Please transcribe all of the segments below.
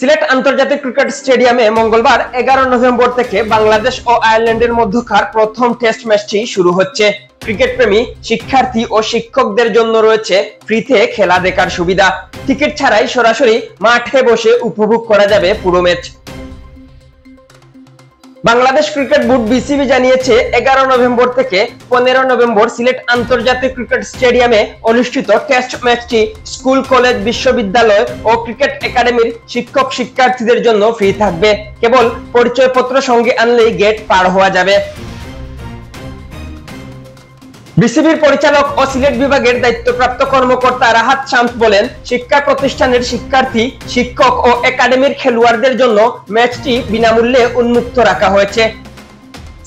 সিলেট আন্তর্জাতিক ক্রিকেট স্টেডিয়ামে মঙ্গলবার 11 নভেম্বর থেকে বাংলাদেশ ও আয়ারল্যান্ডের মধ্যকার প্রথম টেস্ট ম্যাচটি শুরু হচ্ছে। ক্রিকেট প্রেমী, শিক্ষার্থী ও শিক্ষকদের জন্য রয়েছে ফ্রিতে খেলা দেখার সুবিধা। টিকিট ছাড়াই সরাসরি মাঠে বসে উপভোগ করা যাবে পুরো match. Bangladesh cricket board BCB জানিয়েছে 11 নভেম্বর থেকে 15 নভেম্বর সিলেট আন্তর্জাতিক ক্রিকেট স্টেডিয়ামে অনুষ্ঠিত টেস্ট ম্যাচটি স্কুল, কলেজ, বিশ্ববিদ্যালয় ও ক্রিকেট একাডেমির শিক্ষক শিক্ষার্থীদের জন্য ফ্রি থাকবে। কেবল পরিচয়পত্র সঙ্গে আনলেই গেট পার হওয়া যাবে। বিসিবির পরিচালক ও সিলেট বিভাগের দায়িত্বপ্রাপ্ত কর্মকর্তা রাহাত শামস বলেন, শিক্ষা প্রতিষ্ঠানের শিক্ষার্থী, শিক্ষক ও একাডেমির খেলোয়াড়দের জন্য ম্যাচটি বিনামূল্যে উন্মুক্ত রাখা হয়েছে।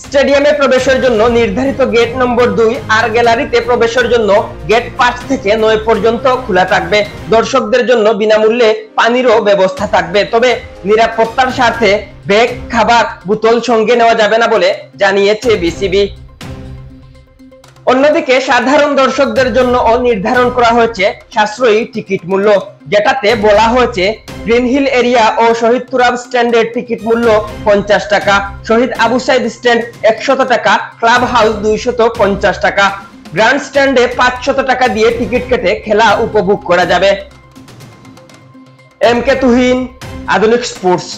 স্টেডিয়ামে প্রবেশের জন্য নির্ধারিত গেট নম্বর 2 আর গ্যালারিতে প্রবেশের জন্য গেট 5 থেকে 9 পর্যন্ত খোলা থাকবে। দর্শকদের জন্য বিনামূল্যে পানিরও ব্যবস্থা থাকবে, তবে নিরাপত্তার স্বার্থে ব্যাগ, খাবার, বোতল সঙ্গে নেওয়া যাবে না বলে জানিয়েছে বিসিবি। অন্যদিকে সাধারণ দর্শকদের জন্য নির্ধারণ করা হয়েছে সাশ্রয়ী টিকিট মূল্য, যেটাতে বলা হয়েছে গ্রিন হিল এরিয়া ও শহীদ তুরাব স্ট্যান্ডের টিকিট মূল্য 50 টাকা, শহীদ আবু সাইদ স্ট্যান্ড 100 টাকা, ক্লাব হাউস 250 টাকা, গ্র্যান্ড স্ট্যান্ডে 500 টাকা দিয়ে টিকিট কেটে খেলা উপভোগ করা যাবে। এম কে তুহিন, আধুনিক স্পোর্টস।